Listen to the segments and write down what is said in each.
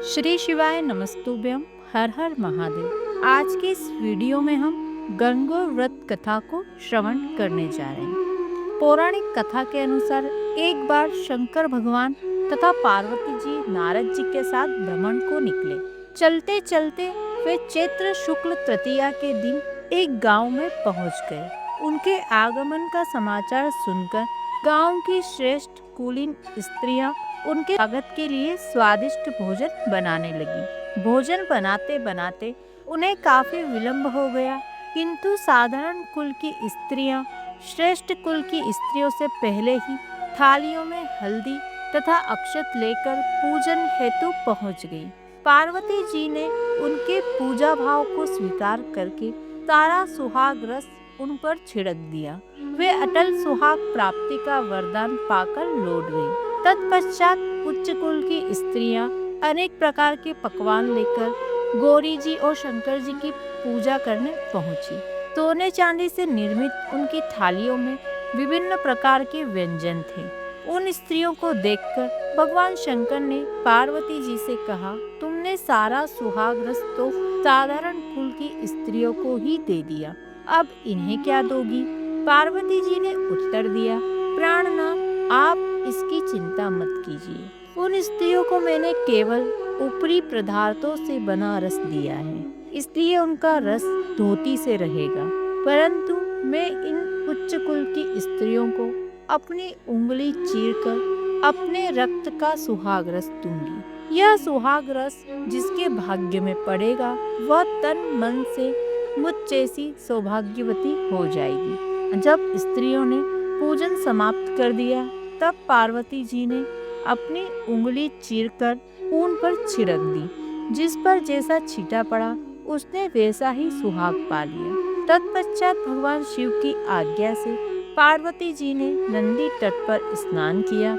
श्री शिवाय नमस्तुभ्यम। हर हर महादेव। आज के इस वीडियो में हम गणगौर व्रत कथा को श्रवण करने जा रहे हैं। पौराणिक कथा के अनुसार एक बार शंकर भगवान तथा पार्वती जी नारद जी के साथ भ्रमण को निकले। चलते चलते वे चैत्र शुक्ल तृतीया के दिन एक गांव में पहुंच गए। उनके आगमन का समाचार सुनकर गांव की श्रेष्ठ कुलीन स्त्रियां उनके स्वागत के लिए स्वादिष्ट भोजन बनाने लगी। भोजन बनाते बनाते उन्हें काफी विलंब हो गया, किंतु साधारण कुल की स्त्रियां श्रेष्ठ कुल की स्त्रियों से पहले ही थालियों में हल्दी तथा अक्षत लेकर पूजन हेतु पहुंच गई। पार्वती जी ने उनके पूजा भाव को स्वीकार करके सारा सुहाग रस उन पर छिड़क दिया। वे अटल सुहाग प्राप्ति का वरदान पाकर लौट गई। तत्पश्चात उच्च कुल की स्त्रियां अनेक प्रकार के पकवान लेकर गौरी जी और शंकर जी की पूजा करने पहुंची। सोने चांदी से निर्मित उनकी थालियों में विभिन्न प्रकार के व्यंजन थे। उन स्त्रियों को देखकर भगवान शंकर ने पार्वती जी से कहा, तुमने सारा सुहाग रस तो साधारण कुल की स्त्रियों को ही दे दिया, अब इन्हें क्या दोगी? पार्वती जी ने उत्तर दिया, प्राणनाथ, आप इसकी चिंता मत कीजिए। उन स्त्रियों को मैंने केवल ऊपरी पदार्थों से बना रस दिया है, इसलिए उनका रस धोती से रहेगा, परंतु मैं इन उच्च कुल की स्त्रियों को अपनी उंगली चीरकर अपने रक्त का सुहाग रस दूंगी। यह सुहाग रस जिसके भाग्य में पड़ेगा वह तन मन से मुझ जैसी सौभाग्यवती हो जाएगी। जब स्त्रियों ने पूजन समाप्त कर दिया तब पार्वती जी ने अपनी उंगली चीरकर ऊन पर छिड़क दी। जिस पर जैसा छींटा पड़ा उसने वैसा ही सुहाग पा लिया। तत्पश्चात भगवान शिव की आज्ञा से पार्वती जी ने नंदी तट पर स्नान किया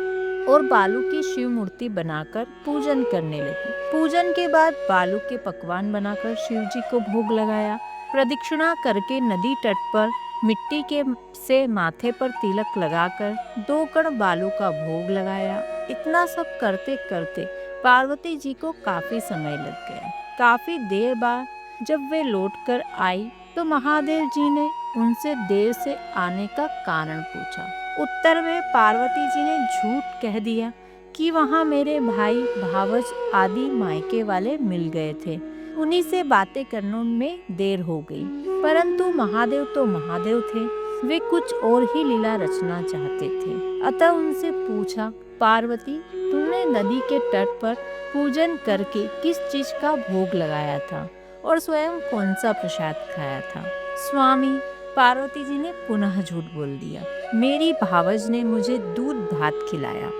और बालू की शिव मूर्ति बनाकर पूजन करने लगी। पूजन के बाद बालू के पकवान बनाकर शिव जी को भोग लगाया। प्रदक्षिणा करके नदी तट पर मिट्टी के से माथे पर तिलक लगाकर 2 कण बालू का भोग लगाया। इतना सब करते करते पार्वती जी को काफी समय लग गया। काफी देर बाद जब वे लौटकर आई तो महादेव जी ने उनसे देर से आने का कारण पूछा। उत्तर में पार्वती जी ने झूठ कह दिया कि वहाँ मेरे भाई भावज आदि मायके वाले मिल गए थे, उन्हीं से बातें करने में देर हो गई। परंतु महादेव तो महादेव थे, वे कुछ और ही लीला रचना चाहते थे। अतः उनसे पूछा, पार्वती, तुमने नदी के तट पर पूजन करके किस चीज का भोग लगाया था और स्वयं कौन सा प्रसाद खाया था? स्वामी, पार्वती जी ने पुनः झूठ बोल दिया। मेरी भावज ने मुझे दूध भात खिलाया,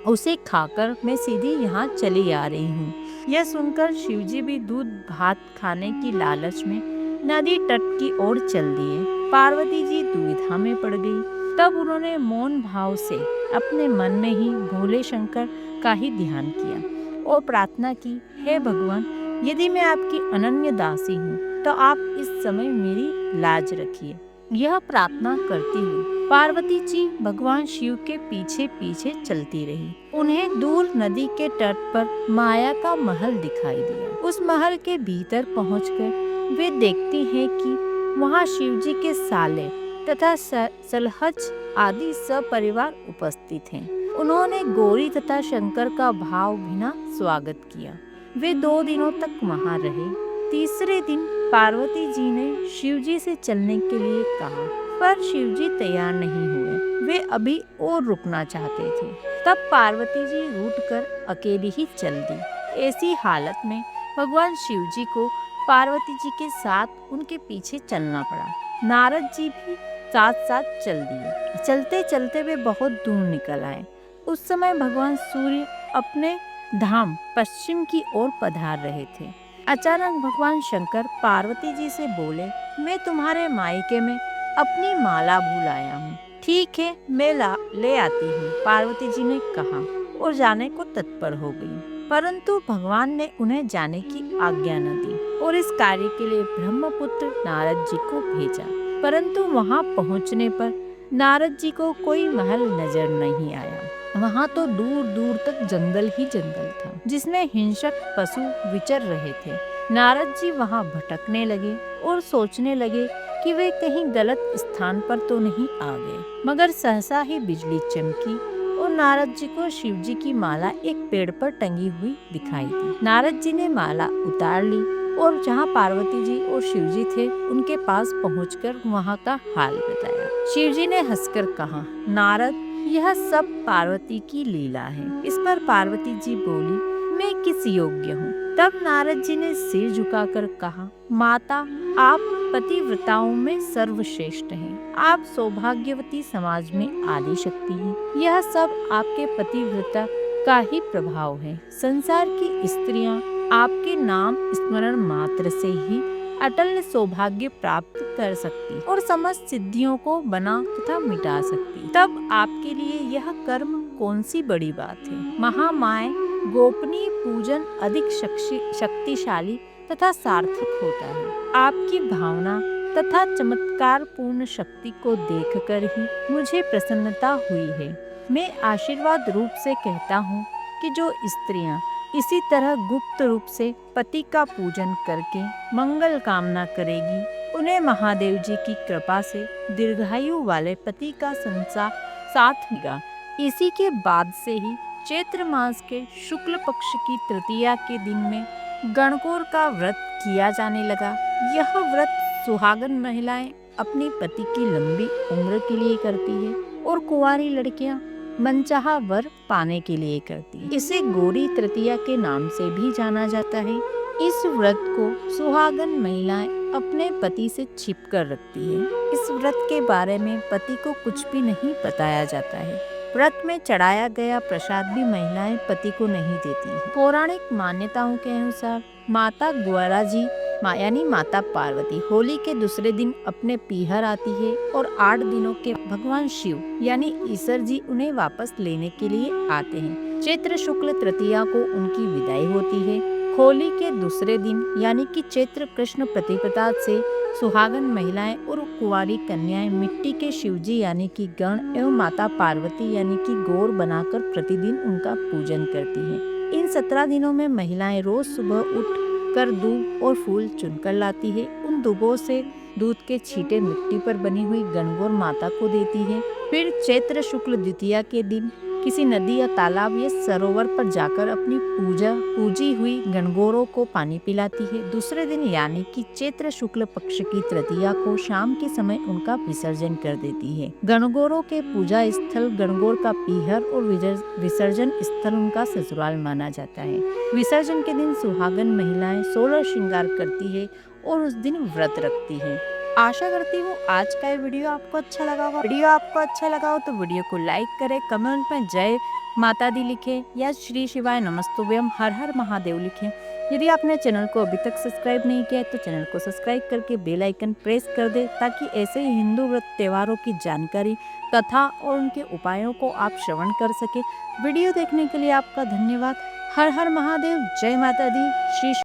उसे खाकर मैं सीधी यहाँ चली आ रही हूँ। यह सुनकर शिवजी भी दूध भात खाने की लालच में नदी तट की ओर चल दिए। पार्वती जी दुविधा में पड़ गई। तब उन्होंने मौन भाव से अपने मन में ही भोले शंकर का ही ध्यान किया और प्रार्थना की, हे भगवान, यदि मैं आपकी अनन्य दासी हूँ तो आप इस समय मेरी लाज रखिए। यह प्रार्थना करती हुई पार्वती जी भगवान शिव के पीछे पीछे चलती रही। उन्हें दूर नदी के तट पर माया का महल दिखाई दिया। उस महल के भीतर पहुंचकर वे देखती हैं कि वहां शिव जी के साले तथा सलहज आदि सपरिवार उपस्थित हैं। उन्होंने गौरी तथा शंकर का भाव बिना स्वागत किया। वे 2 दिनों तक वहां रहे। तीसरे दिन पार्वती जी ने शिव जी से चलने के लिए कहा, पर शिव जी तैयार नहीं हुए। वे अभी और रुकना चाहते थे। तब पार्वती जी रूठकर अकेली ही चल दी। ऐसी हालत में भगवान शिव जी को पार्वती जी के साथ उनके पीछे चलना पड़ा। नारद जी भी साथ साथ चल दिए। चलते चलते वे बहुत दूर निकल आए। उस समय भगवान सूर्य अपने धाम पश्चिम की ओर पधार रहे थे। अचानक भगवान शंकर पार्वती जी से बोले, मैं तुम्हारे मायके में अपनी माला भूल आया हूँ। ठीक है, मैं ले आती हूँ, पार्वती जी ने कहा और जाने को तत्पर हो गई। परंतु भगवान ने उन्हें जाने की आज्ञा न दी और इस कार्य के लिए ब्रह्मपुत्र नारद जी को भेजा। परंतु वहां पहुंचने पर नारद जी को कोई महल नजर नहीं आया। वहाँ तो दूर दूर तक जंगल ही जंगल था, जिसमें हिंसक पशु विचर रहे थे। नारद जी वहाँ भटकने लगे और सोचने लगे कि वे कहीं गलत स्थान पर तो नहीं आ गए। मगर सहसा ही बिजली चमकी और नारद जी को शिव जी की माला एक पेड़ पर टंगी हुई दिखाई दी। नारद जी ने माला उतार ली और जहाँ पार्वती जी और शिव जी थे उनके पास पहुंचकर वहाँ का हाल बताया। शिव जी ने हंसकर कहा, नारद, यह सब पार्वती की लीला है। इस पर पार्वती जी बोली, मैं किस योग्य हूँ? तब नारद जी ने सिर झुकाकर कहा, माता, आप पतिव्रताओं में सर्वश्रेष्ठ हैं। आप सौभाग्यवती समाज में आदि शक्ति हैं। यह सब आपके पतिव्रता का ही प्रभाव है। संसार की स्त्रियां आपके नाम स्मरण मात्र से ही अटल सौभाग्य प्राप्त कर सकती और समस्त सिद्धियों को बना तथा मिटा सकती। तब आपके लिए यह कर्म कौन सी बड़ी बात है? महामाय गोपनीय पूजन अधिक शक्तिशाली तथा सार्थक होता है। आपकी भावना तथा चमत्कार पूर्ण शक्ति को देखकर ही मुझे प्रसन्नता हुई है। मैं आशीर्वाद रूप से कहता हूँ कि जो स्त्रियां इसी तरह गुप्त रूप से पति का पूजन करके मंगल कामना करेगी, उन्हें महादेव जी की कृपा से दीर्घायु वाले पति का संसार साथ मिलेगा। इसी के बाद से ही चैत्र मास के शुक्ल पक्ष की तृतीया के दिन में गणगौर का व्रत किया जाने लगा। यह व्रत सुहागन महिलाएं अपने पति की लंबी उम्र के लिए करती है और कुंवारी लड़कियां मनचाहा वर पाने के लिए करती है। इसे गौरी तृतीया के नाम से भी जाना जाता है। इस व्रत को सुहागन महिलाएं अपने पति से छिप कर रखती है। इस व्रत के बारे में पति को कुछ भी नहीं बताया जाता है। व्रत में चढ़ाया गया प्रसाद भी महिलाएं पति को नहीं देती हैं। पौराणिक मान्यताओं के अनुसार माता ग्वारा जी यानी माता पार्वती होली के दूसरे दिन अपने पीहर आती है और 8 दिनों के भगवान शिव यानी ईश्वर जी उन्हें वापस लेने के लिए आते हैं। चैत्र शुक्ल तृतीया को उनकी विदाई होती है। होली के दूसरे दिन यानी कि चैत्र कृष्ण प्रतिपदा से सुहागन महिलाएं और कुंवारी कन्याएं मिट्टी के शिवजी यानी कि गण एवं माता पार्वती यानी कि गौर बनाकर प्रतिदिन उनका पूजन करती हैं। इन 17 दिनों में महिलाएं रोज सुबह उठ कर दूब और फूल चुनकर लाती है। उन दूबों से दूध के छींटे मिट्टी पर बनी हुई गणगौर माता को देती है। फिर चैत्र शुक्ल द्वितीया के दिन किसी नदी या तालाब या सरोवर पर जाकर अपनी पूजी हुई गणगौरों को पानी पिलाती है। दूसरे दिन यानी कि चैत्र शुक्ल पक्ष की तृतीया को शाम के समय उनका विसर्जन कर देती है। गणगौरों के पूजा स्थल गणगौर का पीहर और विसर्जन स्थल उनका ससुराल माना जाता है। विसर्जन के दिन सुहागन महिलाएं 16 श्रृंगार करती है और उस दिन व्रत रखती है। आशा करती हूँ आज का ये वीडियो आपको अच्छा लगा होगा। वीडियो आपको अच्छा लगा हो तो वीडियो को लाइक करें, कमेंट में जय माता दी लिखें या श्री शिवाय नमस्तुभ्यम हर हर महादेव लिखें। यदि आपने चैनल को अभी तक सब्सक्राइब नहीं किया है तो चैनल को सब्सक्राइब करके बेल आइकन प्रेस कर दे ताकि ऐसे ही हिंदू व्रत त्योहारों की जानकारी, कथा और उनके उपायों को आप श्रवण कर सके। वीडियो देखने के लिए आपका धन्यवाद। हर हर महादेव, जय माता दी, श्री